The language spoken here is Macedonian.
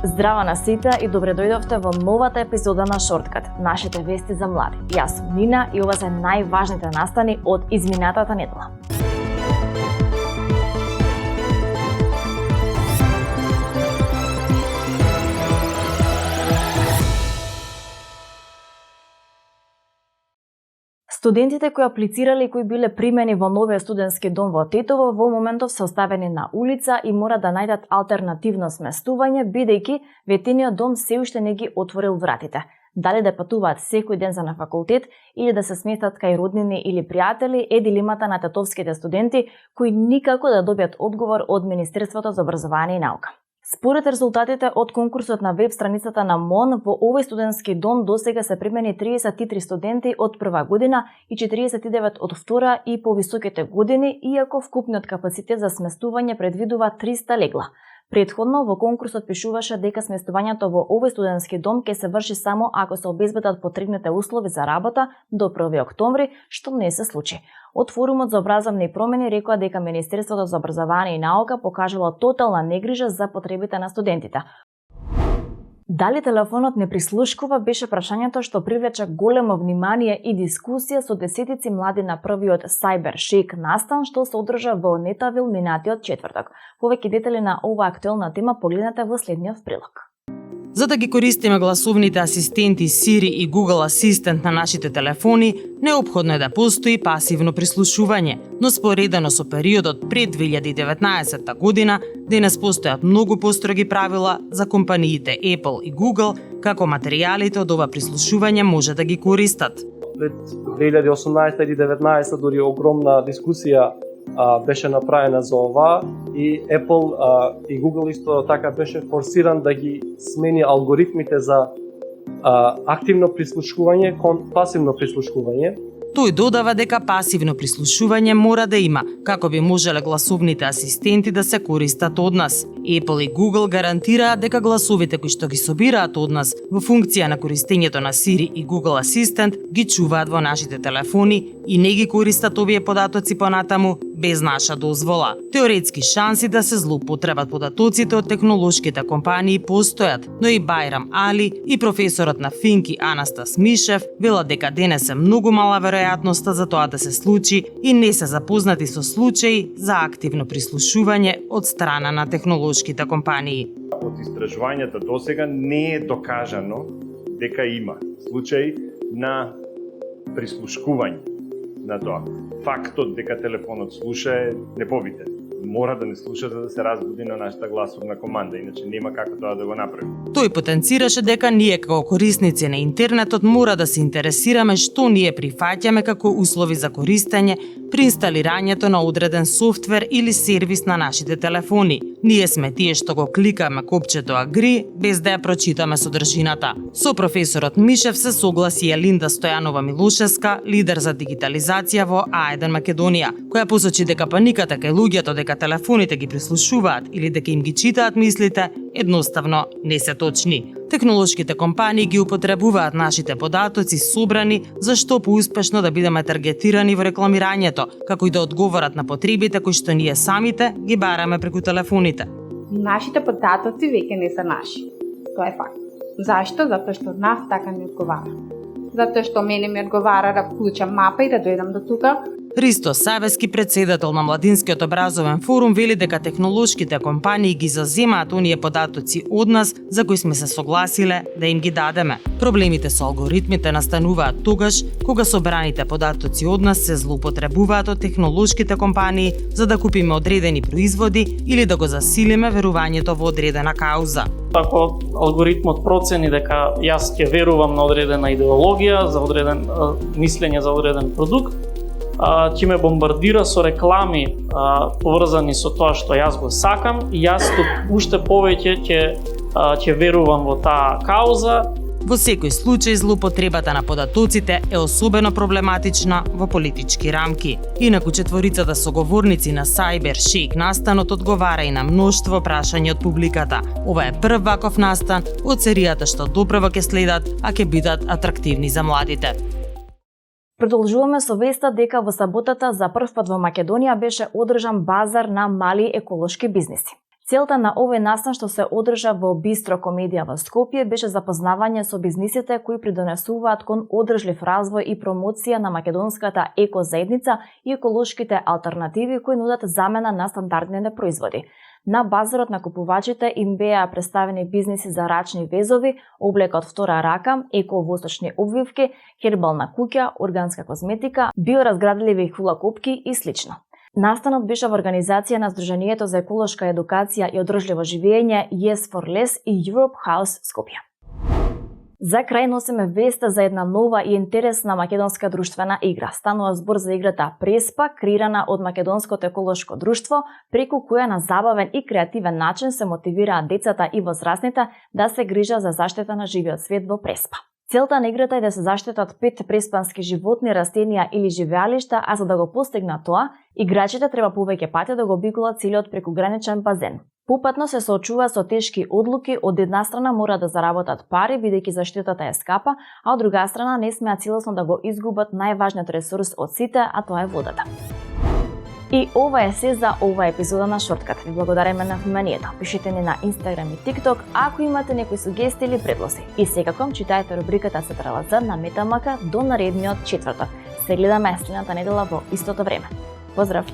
Здраво на сите и добре дојдовте во новата епизода на Шорткат, нашите вести за млади. Јас сум Нина и ова се најважните настани од изминатата недела. Студентите кои аплицирале и кои биле примени во новиот студентски дом во Тетово во моментов се оставени на улица и мора да најдат алтернативно сместување, бидејќи ветениот дом се уште не ги отворил вратите. Дали да патуваат секој ден за на факултет или да се сместат кај роднини или пријатели е дилемата на тетовските студенти кои никако да добијат одговор од Министерството за образование и наука. Според резултатите од конкурсот на веб страницата на МОН, во овој студентски дом досега се примени 33 студенти од прва година и 49 од втора и повисоките години, иако вкупниот капацитет за сместување предвидува 300 легла. Претходно во конкурсот пишуваше дека сместувањето во овој студентски дом ќе се врши само ако се обезбедат потребните услови за работа до 1 октомври, што не се случи. Од Форумот за образовни промени рекоа дека Министерството за образование и наука покажало тотална негрижа за потребите на студентите. Дали телефонот не прислушкува беше прашањето што привлече големо внимание и дискусија со десетици млади на првиот Cyber Shake настан што се одржа во Нетавил минатиот четврток. Повеќе детали на оваа актуелна тема погледнете во следниот прилог. За да ги користиме гласовните асистенти Siri и Google Assistant на нашите телефони, неопходно е да постои пасивно прислушување, но споредено со периодот пред 2019 година, денес постојат многу построги правила за компаниите Apple и Google како материјалите од ова прислушување може да ги користат. Пред 2018 или 2019 дури огромна дискусија беше направена за ова и Apple и Google исто така беше форсиран да ги смени алгоритмите за активно прислушување кон пасивно прислушување. Тој додава дека пасивно прислушување мора да има, како би можеле гласовните асистенти да се користат од нас. Apple и Google гарантираат дека гласовите кои што ги собираат од нас во функција на користењето на Siri и Google Assistant ги чуваат во нашите телефони и не ги користат овие податоци понатаму без наша дозвола. Теоретски шанси да се злоупотребат податоците од технолошките компании постојат, но и Байрам Али и професорот на Финки Анастас Мишев велат дека денес е многу мала веројатноста за тоа да се случи и не се запознати со случаи за активно прислушување од страна на технолошките компании. Од истражувањата досега не е докажано дека има случаи на прислушкување на тоа. Фактот дека телефонот слуша е непобитен. Мора да не слуша за да се разбуди на нашата гласовна команда, иначе нема како тоа да го направи. Тој потенцираше дека ние како корисници на интернетот мора да се интересираме што ние прифаќаме како услови за користење при инсталирањето на одреден софтвер или сервис на нашите телефони. Ние сме тие што го кликаме копчето Agree без да ја прочитаме содржината. Со професорот Мишев се согласи Елинда Стојанова Милошевска, лидер за дигитализација во А1 Македонија, која посочи дека паниката кај луѓето дека телефоните ги прислушуваат или дека им ги читаат мислите, едноставно не се точни. Технолошките компании ги употребуваат нашите податоци собрани за што поуспешно да бидеме таргетирани во рекламирањето, како и да одговорат на потребите кои што ние самите ги бараме преку телефоните. Нашите податоци веќе не се наши. Тоа е факт. Зашто? Затоа што нас така ми одговара. Затоа што мене ми одговара да вклучам мапа и да дојдам до тука. Ристо Савески, председател на Младинскиот образовен форум, вели дека технолошките компании ги заземаат оние податоци од нас за кои сме се согласиле да им ги дадеме. Проблемите со алгоритмите настануваат тогаш кога собраните податоци од нас се злоупотребуваат од технолошките компании за да купиме одредени производи или да го засилиме верувањето во одредена кауза. Ако алгоритмот процени дека јас ќе верувам на одредена идеологија, за одреден мислење за одреден продукт, ќе ме бомбардира со реклами поврзани со тоа што јас го сакам и јас уште повеќе ќе верувам во таа кауза. Во секој случај, злоупотребата на податоците е особено проблематична во политички рамки. Инаку четворицата соговорници на Cyber Shake настанот одговара и на мноштво прашања од публиката. Ова е прв ваков настан од серијата што допрево ќе следат, а ќе бидат атрактивни за младите. Продолжуваме со веста дека во саботата за прв пат во Македонија беше одржан базар на мали еколошки бизниси. Целта на овој настан што се одржа во Бистро комедија во Скопје беше запознавање со бизнисите кои придонесуваат кон одржлив развој и промоција на македонската екозаедница и еколошките алтернативи кои нудат замена на стандардните производи. На базарот на купувачите им беа представени бизниси за рачни везови, облека од втора рака, еко-восточни обвивки, хербална куќа, органска козметика, биоразградливи хулакопки и слично. Настанот беше во организација на Сдруженијето за еколошка едукација и одржливо живење Yes for Less и Europe House Скопје. За крај носиме веста за една нова и интересна македонска друштвена игра. Станува збор за играта Преспа, креирана од Македонското еколошко друштво, преку која на забавен и креативен начин се мотивираат децата и возрастните да се грижат за заштита на живиот свет во Преспа. Целта на играта е да се заштитат 5 преспански животни, растенија или живеалишта, а за да го постигнат тоа, играчите треба повеќе пати да го обиколат целиот прекуграничен базен. Попатно се соочуваат со тешки одлуки, од една страна мора да заработат пари, бидејќи заштитата е скапа, а од друга страна не смеат целосно да го изгубат најважниот ресурс од сите, а тоа е водата. И ова е се за оваа епизода на Шорткат. Ви благодариме на вниманието. Пишете ни на Instagram и TikTok ако имате некои сугестии или предлози. И секако читајте рубриката Централа З на Метамака до наредниот четврток. Се гледаме следната недела во истото време. Поздрав!